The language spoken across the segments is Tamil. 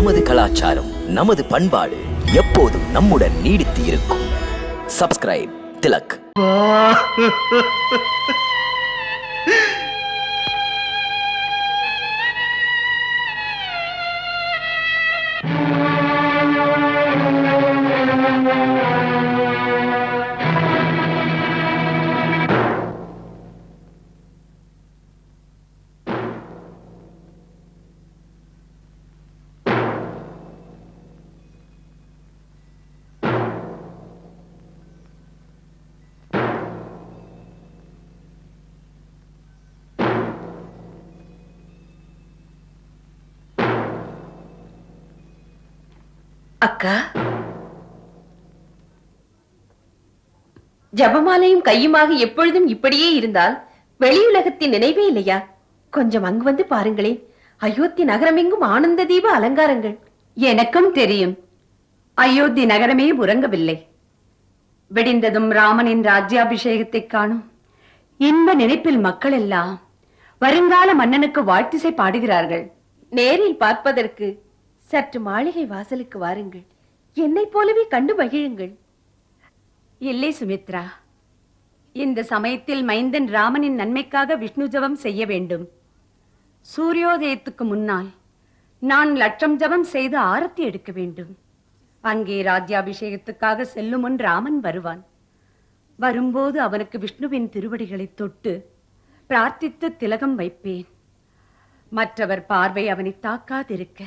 நமது கலாச்சாரம், நமது பண்பாடு எப்போதும் நம்முடன் நீடித்து இருக்கும். சப்ஸ்கிரைப் திலக். அக்கா, ஜபமாலையும் கையுமாக எப்பொழுதும் இப்படியே இருந்தால் வெளியுலகத்தின் நினைவே இல்லையா? கொஞ்சம் அங்கு வந்து பாருங்களேன். அயோத்தி நகரமெங்கும் ஆனந்த தீப அலங்காரங்கள். எனக்கும் தெரியும், அயோத்தி நகரமே உறங்கவில்லை. வெடிந்ததும் ராமனின் ராஜ்யாபிஷேகத்தை காணும் இன்ப நினைப்பில் மக்கள் எல்லாம் வருங்கால மன்னனுக்கு வாழ்த்திசை பாடுகிறார்கள். நேரில் பார்ப்பதற்கு சற்று மாளிகை வாசலுக்கு வாருங்கள். என்னை போலவே கண்டு மகிழுங்கள். இல்லை சுமித்ரா, இந்த சமயத்தில் மைந்தன் ராமனின் நன்மைக்காக விஷ்ணு ஜபம் செய்ய வேண்டும். சூரியோதயத்துக்கு முன்னால் நான் 1,00,000 ஜபம் செய்து ஆரத்தி எடுக்க வேண்டும். அங்கே ராஜ்யாபிஷேகத்துக்காக செல்லும் முன் ராமன் வருவான். வரும்போது அவனுக்கு விஷ்ணுவின் திருவடிகளை தொட்டு பிரார்த்தித்து திலகம் வைப்பேன். மற்றவர் பார்வை அவனை தாக்காதிருக்க,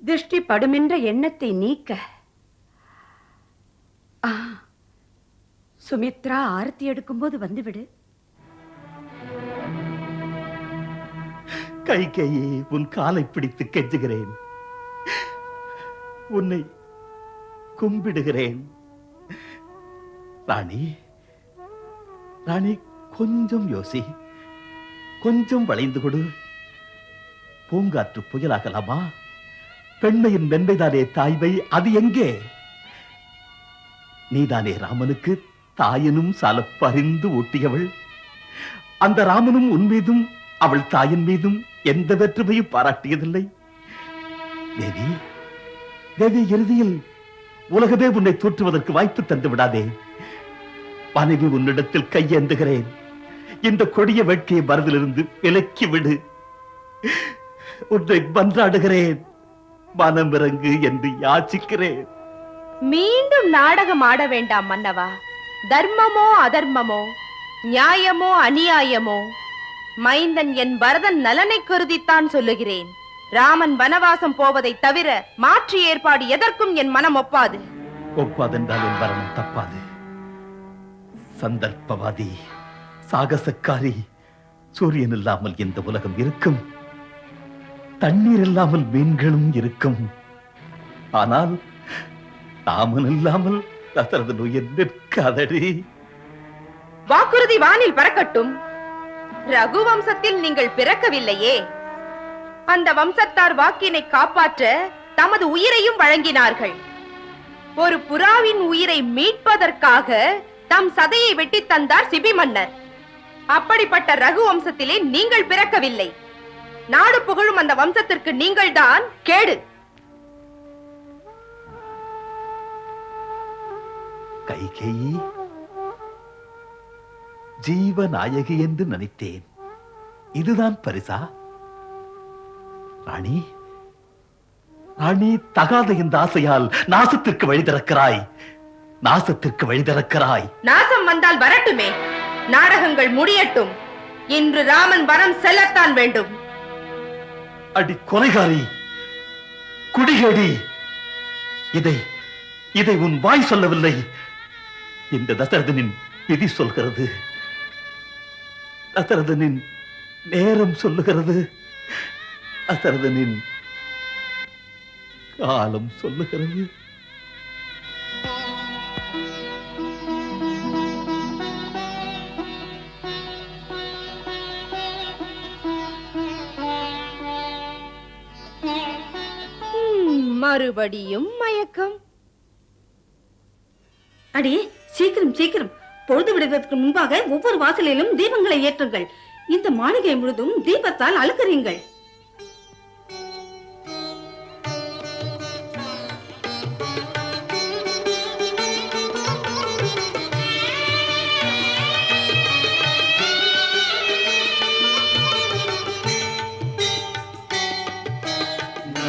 திருஷ்டி படுமென்ற எண்ணத்தை நீக்க. சுமித்ரா, ஆரத்தி எடுக்கும்போது வந்துவிடு. கைகையே, உன் காலை பிடித்து கெஞ்சுகிறேன், உன்னை கும்பிடுகிறேன். ராணி, ராணி, கொஞ்சம் யோசி, கொஞ்சம் வளைந்து கொடு. பூங்காற்று புயலாகலாமா? பெண்மையின் மென்மைதானே தாய்மை, அது எங்கே? நீதானே ராமனுக்கு தாயனும் சால பறிந்து ஊட்டியவள். அந்த ராமனும் உன் மீதும் அவள் தாயின் மீதும் எந்த வேற்றுமையும் பாராட்டியதில்லை. தேவி, தேவி, இறுதியில் உலகமே உன்னை தூற்றுவதற்கு வாய்ப்பு தந்து விடாதே. மனைவி, உன்னிடத்தில் கையேந்துகிறேன். இந்த கொடிய வேட்கையை மனதிலிருந்து விலக்கி விடு. உன்னை மன்றாடுகிறேன், மனமிறங்கு என்று யாச்சிக்கிறேன். மீண்டும் நாடகம் ஆட வேண்டாம் மன்னவா. தர்மமோ அதர்மமோ, நியாயமோ அநியாயமோ, மைந்தன் என் பரதன் நலனை கருதித்தான் சொல்லுகிறேன். ராமன் வனவாசம் போவதை தவிர மாற்று ஏற்பாடு எதற்கும் என் மனம் ஒப்பாது. ஒப்பாதென்றால் என் மரணம் தப்பாது. சந்தர்ப்பவாதி, சாகசக்காரி. சூரியன் இல்லாமல் இந்த உலகம் இருக்கும், தண்ணீர் இல்லாமல் மீன்களும் இருக்கும். ஆனால் ராமன் இல்லாமல் தசரதன் உயிர் நிற்காதடி. வாக்குறுதி வானில் பறக்கட்டும். ரகு வம்சத்தில் நீங்கள் பிறக்கவில்லையே. அந்த வம்சத்தார் வாக்கினை காப்பாற்ற தமது உயிரையும் வழங்கினார்கள். ஒரு புறாவின் உயிரை மீட்பதற்காக தம் சதையை வெட்டி தந்தார் சிபி மன்னர். அப்படிப்பட்ட ரகு வம்சத்திலே நீங்கள் பிறக்கவில்லை. நாடு புகழும் அந்த வம்சத்திற்கு நீங்கள் தான் கேடு. கைகேயி, ஜீவநாயகி என்று நினைத்தேன். இதுதான் பரிசா? ராணி, ராணி, தகாத இந்த ஆசையால் நாசத்திற்கு வழி திறக்கிறாய். நாசத்திற்கு வழி திறக்கிறாய். நாசம் வந்தால் வரட்டுமே, நாடகங்கள் முடியட்டும். இன்று ராமன் வரம் செல்லத்தான் வேண்டும். அடி கொலைகாரி, குடிகேடி, இதை உன் வாய் சொல்லவில்லை, இந்த தசரதனின் விதி சொல்கிறது. தசரதனின் நேரம் சொல்லுகிறது. தசரதனின் காலம் சொல்லுகிறது. மறுபடியும் மயக்கம். அடி, சீக்கிரம் சீக்கிரம், பொழுது விடுவதற்கு முன்பாக ஒவ்வொரு வாசலிலும் தீபங்களை ஏற்றுங்கள். இந்த மாளிகை முழுதும் தீபத்தால் அலங்கரியுங்கள்.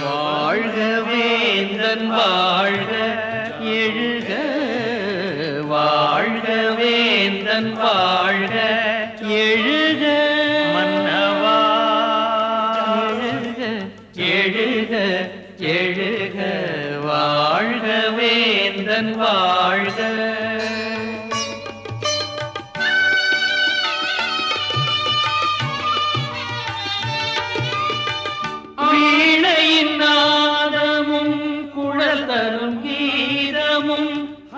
வாழ்க வேந்தன் வாழ்க எழுக, வாழ்க வேந்தன் வாழ்க எழுக, மன்னவா எழுக எழுக, வாழ்க வேந்தன் வாழ்க. வீணையின் நாதமும் குழல் தரும் கீதமும்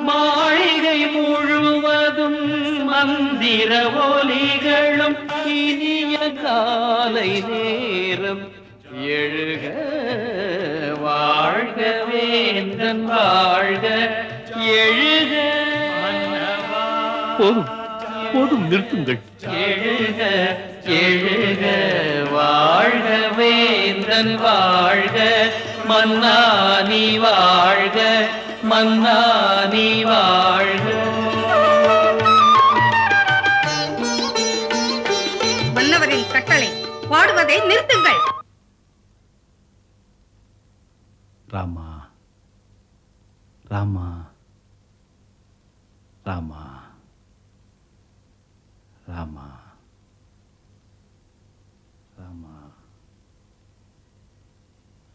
மாளிகை முழுவதும் மந்திர ஒலிகளும் இனிய காலை நேரம் எழுக, வாழ்க வேந்தன் வாழ்க எழுக, போதும் போதும், நிறுத்துங்கள். எழுக எழுக, வாழ்க வேந்தன் வாழ்க, மன்னா நீ வாழ்க, மன்னா நீ வாழ்க. மன்னவரின் கட்டளை, பாடுவதை நிறுத்துங்கள். ராமா ராமா ராமா ராமா ராமா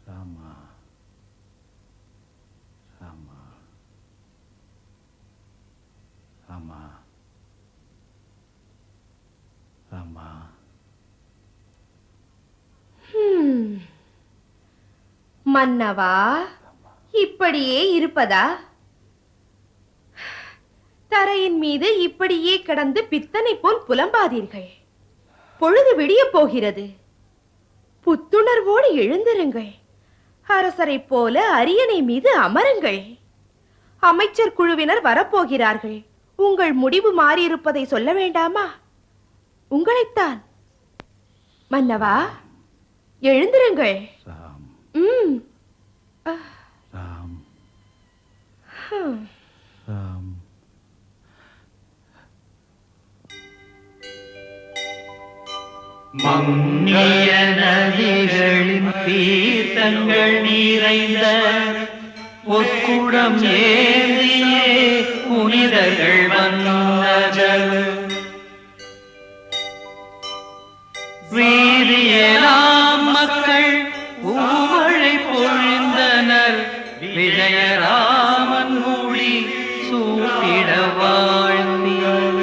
ராமா ராமா ராமா ராமா. மன்னவா, இப்படியே இருப்பதா? தரையின் மீது இப்படியே கிடந்து பித்தனை போல் புலம்பாதீர்கள். பொழுது விடிய போகிறது. புத்துணர்வோடு எழுந்திருங்கள். அரசரை போல அரியணை மீது அமருங்கள். அமைச்சர் குழுவினர் வரப்போகிறார்கள். உங்கள் முடிவு மாறியிருப்பதை சொல்ல வேண்டாமா? உங்களைத்தான். மன்னவா, எழுந்திருங்கள். ராம் ராம் ராம். மங்கிய நதிகளின் தீர்த்தங்கள் நிறைந்த பொற்குடம் ஏந்தியே புனிதர்கள் வந்தனர். வீதியெல்லாம் மக்கள் பூமழை பொழிந்தனர். விஜயராமன் மொழி சூட்டிட வாழ்ந்தினர்.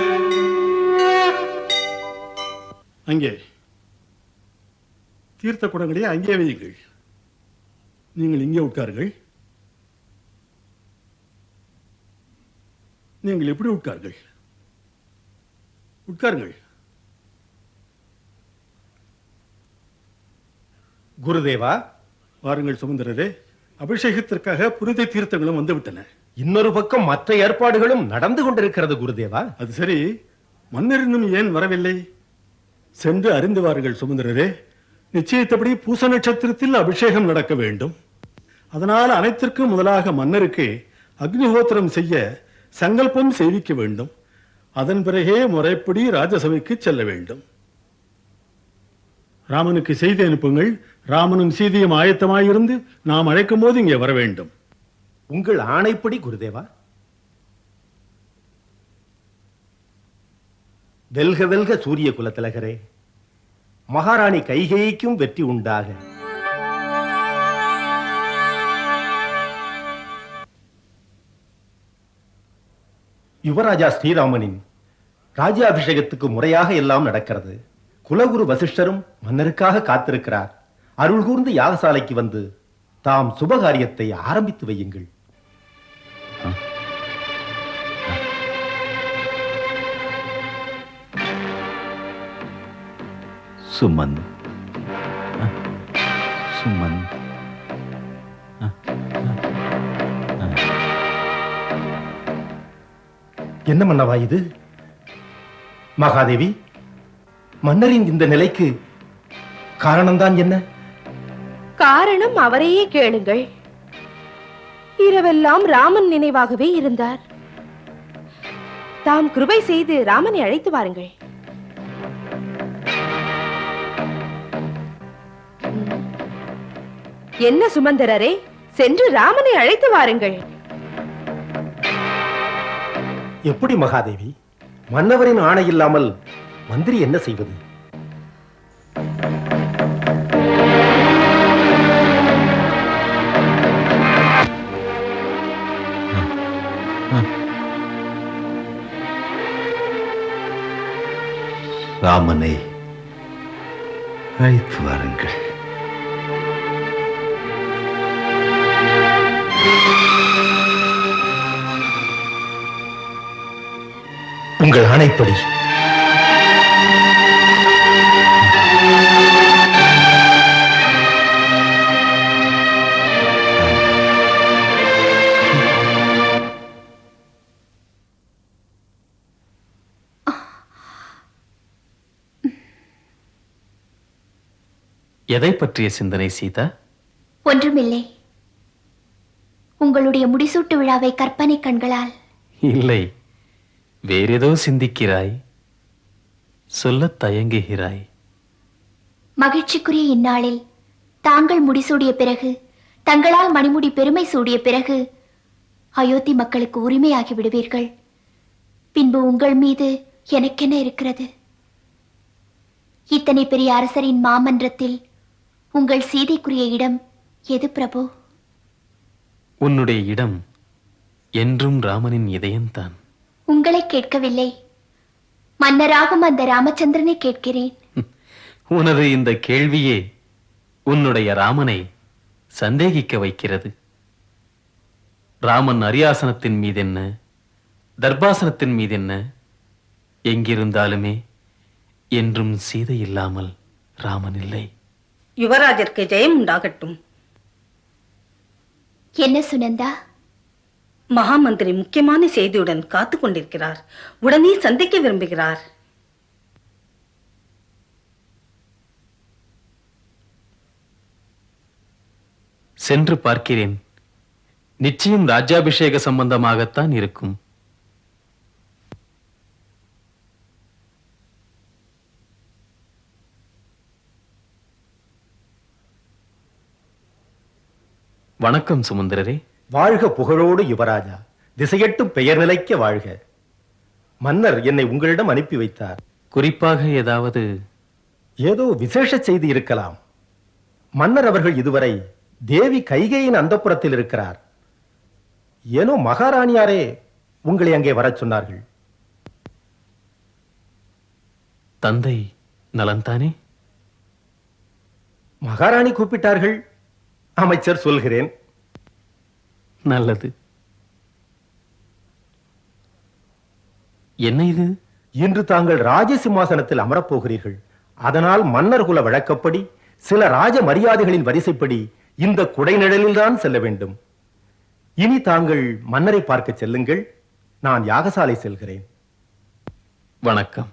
அங்கே தீர்த்த குடங்களே அங்கே வையுங்கள். நீங்கள் இங்கே உட்காருங்கள். நீங்கள் எப்படி உட்காருங்கள்? உட்காருங்கள். குருதேவா, வாருங்கள் சுமந்திரரே. அபிஷேகத்திற்காக புனித தீர்த்தங்களும் வந்துவிட்டன. இன்னொரு பக்கம் மற்ற ஏற்பாடுகளும் நடந்து கொண்டிருக்கிறது குருதேவா. அது சரி, மன்னர் இன்னும் ஏன் வரவில்லை? சென்று அறிந்து வாருங்கள் சுமந்திரரே. நிச்சயித்தபடி பூச நட்சத்திரத்தில் அபிஷேகம் நடக்க வேண்டும். அதனால் அனைத்திற்கும் முதலாக மன்னருக்கு அக்னிஹோத்திரம் செய்ய சங்கல்பம் செய்விக்க வேண்டும். அதன் பிறகே முறைப்படி ராஜசபைக்கு செல்ல வேண்டும். ராமனுக்கு செய்தி அனுப்புங்கள். ராமனும் சீதையும் ஆயத்தமாயிருந்து நாம் அழைக்கும் போது இங்கே வர வேண்டும். உங்கள் ஆணைப்படி குருதேவா. வெல்க வெல்க சூரிய குலத்திலகரே, மகாராணி கைகேயிக்கும் வெற்றி உண்டாக. யுவராஜா ஸ்ரீராமனின் ராஜ்யாபிஷேகத்துக்கு முறையாக எல்லாம் நடக்கிறது. குலகுரு வசிஷ்டரும் மன்னருக்காக காத்திருக்கிறார். அருள் கூர்ந்து யாகசாலைக்கு வந்து தாம் சுபகாரியத்தை ஆரம்பித்து வையுங்கள். சுமன் சுமன். என்ன மன்னவா இது? மகாதேவி, மன்னரின் இந்த நிலைக்கு காரணம்தான் என்ன? காரணம் அவரையே கேளுங்கள். இரவெல்லாம் ராமன் நினைவாகவே இருந்தார். தாம் கிருபை செய்து ராமனை அழைத்து வாருங்கள். என்ன சுமந்தரரே, சென்று ராமனை அழைத்து வாருங்கள். எப்படி மகாதேவி? மன்னவரின் ஆணை இல்லாமல் மந்திரி என்ன செய்வது? ராமனை அழைத்து வாருங்கள். உங்கள் ஆணைப்படி. எதை பற்றிய சிந்தனை சீதா? ஒன்றுமில்லை. உங்களுடைய முடிசூட்டு விழாவை கற்பனை கண்களால். இல்லை, வேறேதோ சிந்திக்கிறாய், சொல்லத் தயங்குகிறாய். மகிழ்ச்சிக்குரிய இந்நாளில் தாங்கள் முடிசூடிய பிறகு, தங்களால் மணிமுடி பெருமை சூடிய பிறகு அயோத்தி மக்களுக்கு உரிமையாகி விடுவீர்கள். பின்பு உங்கள் மீது எனக்கென்ன இருக்கிறது? இத்தனை பெரிய அரசரின் மாமன்றத்தில் உங்கள் சீதைக்குரிய இடம் எது பிரபு? உன்னுடைய இடம் என்றும் ராமனின் இதயம்தான். உங்களை கேட்கவில்லை, மன்னராகும் அந்த ராமச்சந்திரனை கேட்கிறேன். உனது இந்த கேள்வியே உன்னுடைய ராமனை சந்தேகிக்க வைக்கிறது. ராமன் அரியாசனத்தின் மீதென்ன, தர்பாசனத்தின் மீதென்ன, எங்கிருந்தாலுமே என்றும் சீதை இல்லாமல் ராமன் இல்லை. யுவராஜருக்கு ஜெயம் உண்டாகட்டும். என்ன சுனந்தா? மகாமந்திரி முக்கியமான செய்தியுடன் காத்து கொண்டிருக்கிறார். உடனே சந்திக்க விரும்புகிறார். சென்று பார்க்கிறேன். நிச்சயம் ராஜ்யாபிஷேக சம்பந்தமாகத்தான் இருக்கும். வணக்கம் சுமந்திரரே. வாழ்க புகழோடு யுவராஜா, திசையெட்டும் பெயர் நிலைக்க வாழ்க. மன்னர் என்னை உங்களிடம் அனுப்பி வைத்தார். குறிப்பாக ஏதாவது? ஏதோ விசேஷ செய்தி இருக்கலாம். மன்னர் அவர்கள் இதுவரை தேவி கைகேயின் அந்தப்புறத்தில் இருக்கிறார். ஏனோ மகாராணியாரே உங்களை அங்கே வரச் சொன்னார்கள். தந்தை நலன்தானே? மகாராணி கூப்பிட்டார்கள். அமைச்சர் சொல்கிறேன். நல்லது. என்ன இது? இன்று தாங்கள் ராஜ சிம்மாசனத்தில் அமரப்போகிறீர்கள். அதனால் மன்னர் குல வழக்கப்படி சில ராஜ மரியாதைகளின் வரிசைப்படி இந்த குடைநிழலில் தான் செல்ல வேண்டும். இனி தாங்கள் மன்னரை பார்க்க செல்லுங்கள். நான் யாகசாலை செல்கிறேன். வணக்கம்.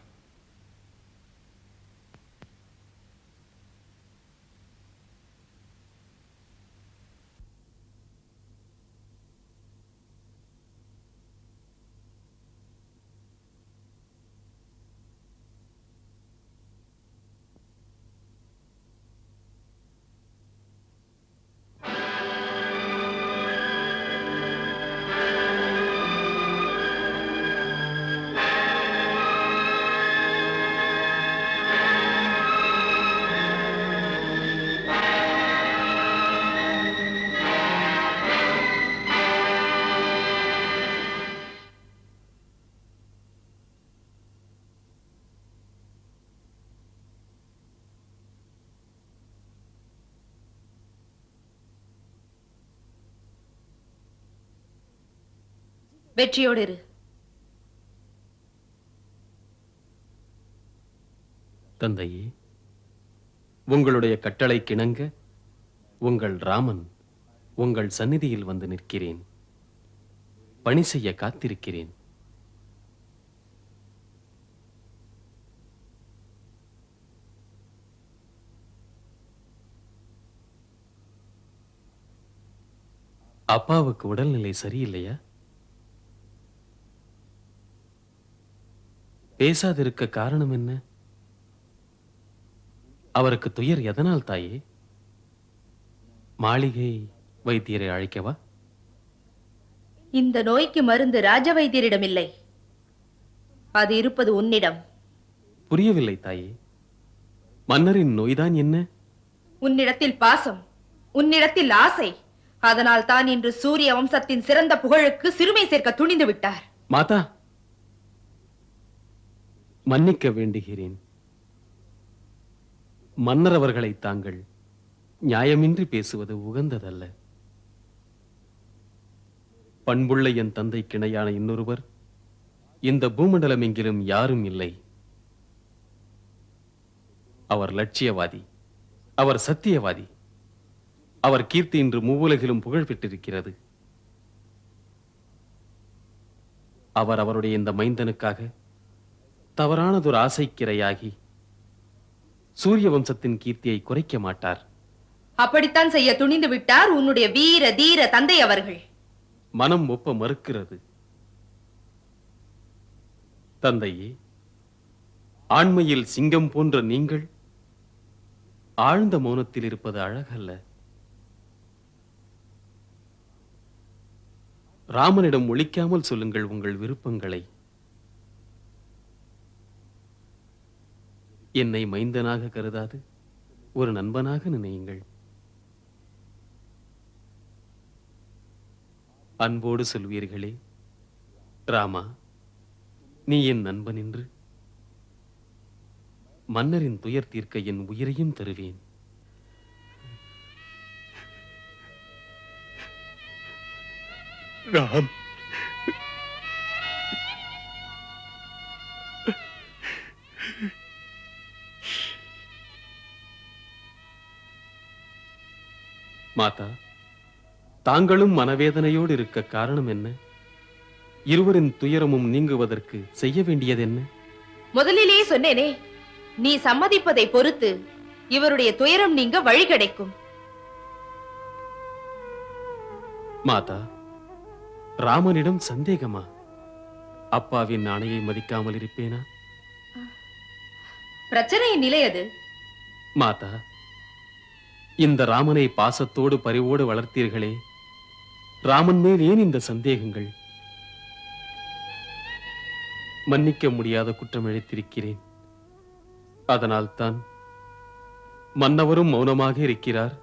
வெற்றியோடு இரு. தந்தையே, உங்களுடைய கட்டளை கிணங்க உங்கள் ராமன் உங்கள் சந்நிதியில் வந்து நிற்கிறேன். பணி செய்ய காத்திருக்கிறேன். அப்பாவுக்கு உடல்நிலை சரியில்லையா? பேசாதிருக்க காரணம் என்ன? அவருக்கு துயர் எதனால் தாயே? மாளிகை வைத்தியரை அழைக்கவா? இந்த நோய்க்கு மருந்து ராஜ வைத்தியரிடம் இல்லை, அது இருப்பது உன்னிடம். புரியவில்லை தாயே. மன்னரின் நோய்தான் என்ன? உன்னிடத்தில் பாசம், உன்னிடத்தில் ஆசை. அதனால் தான் இன்று சூரிய வம்சத்தின் சிறந்த புகழுக்கு சிறுமை சேர்க்க துணிந்து விட்டார். மாதா, மன்னிக்க வேண்டுகிறேன். மன்னர் அவர்களை தாங்கள் நியாயமின்றி பேசுவது உகந்ததல்ல. பண்புள்ள என் தந்தை கிணையான இன்னொருவர் இந்த பூமண்டலம் எங்கிலும் யாரும் இல்லை. அவர் லட்சியவாதி, அவர் சத்தியவாதி. அவர் கீர்த்தி இன்று மூவுலகிலும் புகழ் பெற்றிருக்கிறது. அவர் அவருடைய இந்த மைந்தனுக்காக தவறானதொரு ஆசைக்கிரையாகி சூரிய வம்சத்தின் கீர்த்தியை குறைக்க மாட்டார். அப்படித்தான் செய்ய துணிந்து விட்டார் உன்னுடைய வீர தீர தந்தை அவர்கள். மனம் ஒப்ப மறுக்கிறது. தந்தையே, ஆண்மையில் சிங்கம் போன்ற நீங்கள் ஆழ்ந்த மௌனத்தில் இருப்பது அழகல்ல. ராமனிடம் ஒளிக்காமல் சொல்லுங்கள் உங்கள் விருப்பங்களை. என்னை மைந்தனாக கருதாது ஒரு நண்பனாக நினையுங்கள். அன்போடு சொல்வீர்களே, ராமா, நீ என் நண்பன் என்று மன்னரின் துயர் தீர்க்க என் உயிரையும் தருவேன். ராம், மாதா, தாங்களும் மனவேதனையோடு இருக்க காரணம் என்ன? இருவரின் துயரமும் நீங்குவதற்கு செய்ய வேண்டியது என்ன? முதலிலேயே சொன்னேனே, நீ சம்மதிப்பதை பொறுத்து இவருடைய துயரம் நீங்க வழி கிடைக்கும். மாதா, ராமனிடம் சந்தேகமா? அப்பாவின் ஆணையை மதிக்காமல் இருப்பேனா? பிரச்சனையின் நிலை அது. மாதா, இந்த ராமனை பாசத்தோடு பரிவோடு வளர்த்தீர்களே, ராமன் மேல் ஏன் இந்த சந்தேகங்கள்? மன்னிக்க முடியாத குற்றம் இழைத்திருக்கிறேன். அதனால் தான் மன்னவரும் மௌனமாக இருக்கிறார்.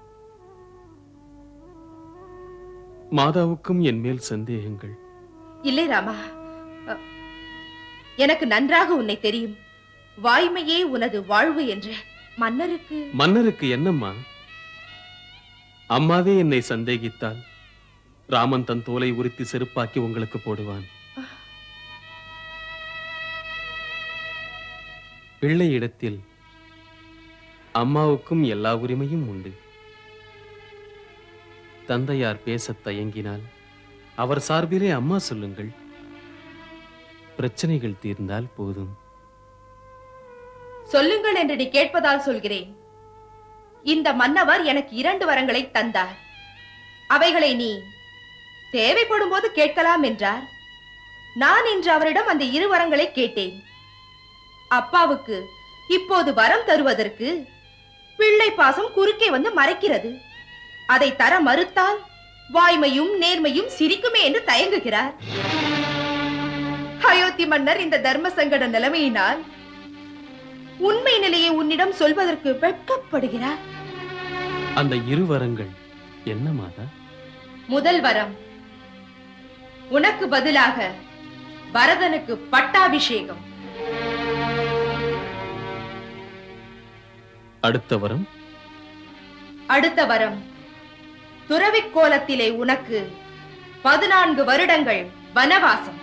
மாதாவுக்கும் என் மேல் சந்தேகங்கள். இல்லை ராமா, எனக்கு நன்றாக உன்னை தெரியும். வாய்மையே உனது வாழ்வு என்ற மன்னருக்கு என்னம்மா? அம்மாவே என்னை சந்தேகித்தால் ராமன் தன் தோலை உரித்து செருப்பாக்கி உங்களுக்கு போடுவான். பிள்ளை இடத்தில் அம்மாவுக்கும் எல்லா உரிமையும் உண்டு. தந்தையார் பேசத் தயங்கினால் அவர் சார்பிலே அம்மா சொல்லுங்கள். பிரச்சனைகள் தீர்ந்தால் போதும். சொல்லுங்கள் என்று நீ கேட்பதால் சொல்கிறேன். இந்த மன்னவர் எனக்கு 2 வரங்களை தந்தார். அவைகளை நீ தேவைப்படும் போது கேட்கலாம் என்றார். நான் இன்று அவரிடம் அந்த 2 வரங்களை கேட்டேன். அப்பாவுக்கு இப்போது வரம் தருவதற்கு பிள்ளை பாசம் குறுக்கே வந்து மறைக்கிறது. அதை தர மறுத்தால் வாய்மையும் நேர்மையும் சிரிக்குமே என்று தயங்குகிறார். அயோத்தி மன்னர் இந்த தர்ம சங்கட நிலைமையினால் உண்மை நிலையை உன்னிடம் சொல்வதற்கு வெட்கப்படுகிறார். அந்த 2 வரங்கள் என்ன மாதா? முதல் வரம், உனக்கு பதிலாக பரதனுக்கு பட்டாபிஷேகம். அடுத்த வரம், துறவிக் கோலத்திலே உனக்கு 14 வருடங்கள் வனவாசம்.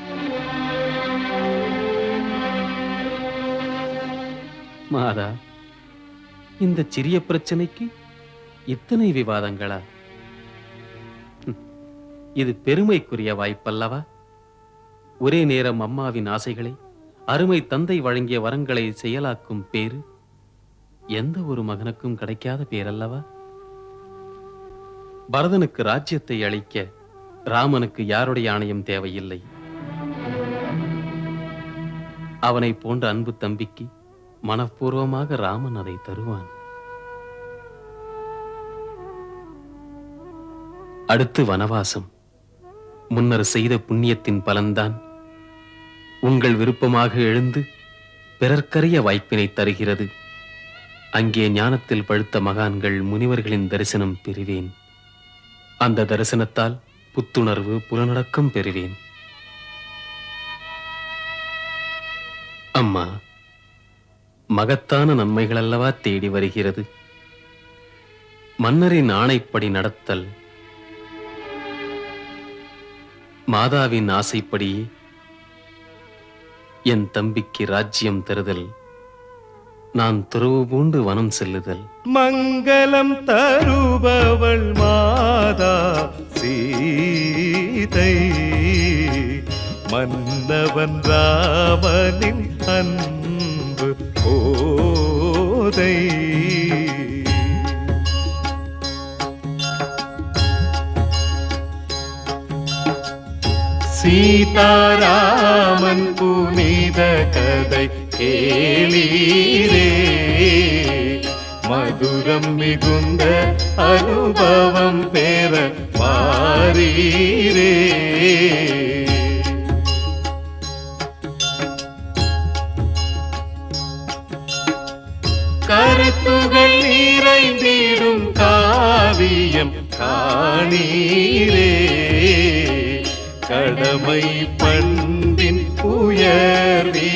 மாதா, இந்த சிறிய பிரச்சனைக்கு இத்தனை விவாதங்களா? இது பெருமைக்குரிய வாய்ப்பல்லவா? ஒரே நேரம் அம்மாவின் ஆசைகளை, அருமை தந்தை வழங்கிய வரங்களை செயலாக்கும் பேரு எந்த ஒரு மகனுக்கும் கிடைக்காத பேரல்லவா? பரதனுக்கு ராஜ்யத்தை அளிக்க ராமனுக்கு யாருடைய ஆணையம் தேவையில்லை. அவனை போன்ற அன்பு தம்பிக்கு மனப்பூர்வமாக ராமன் அதை தருவான். அடுத்து வனவாசம். முன்னர் செய்த புண்ணியத்தின் பலன்தான் உங்கள் விருப்பமாக எழுந்து பிறர்க்கரிய வாய்ப்பினை தருகிறது. அங்கே ஞானத்தில் பழுத்த மகான்கள் முனிவர்களின் தரிசனம் பெறுவேன். அந்த தரிசனத்தால் புத்துணர்வு புலனடக்கம் பெறுவேன். அம்மா, மகத்தான நன்மைகள் அல்லவா தேடி வருகிறது. மன்னரின் ஆணைப்படி நடத்தல், மாதாவின் ஆசைப்படியே என் தம்பிக்கு ராஜ்யம் தருதல், நான் துறவு பூண்டு வனம் செல்லுதல். மங்களம் தருபவள் மாதா சீதை, மன்னவன் ராமனின் அன்பு போதை. சீதாராமன் புனித கதை கேளீரே, மதுரம் மிகுந்த அனுபவம் பெற வாரீரே. கருத்துகள் நிறைந்திடும் காவியம் காணீரே, கடமை பண்பின் உயர்வே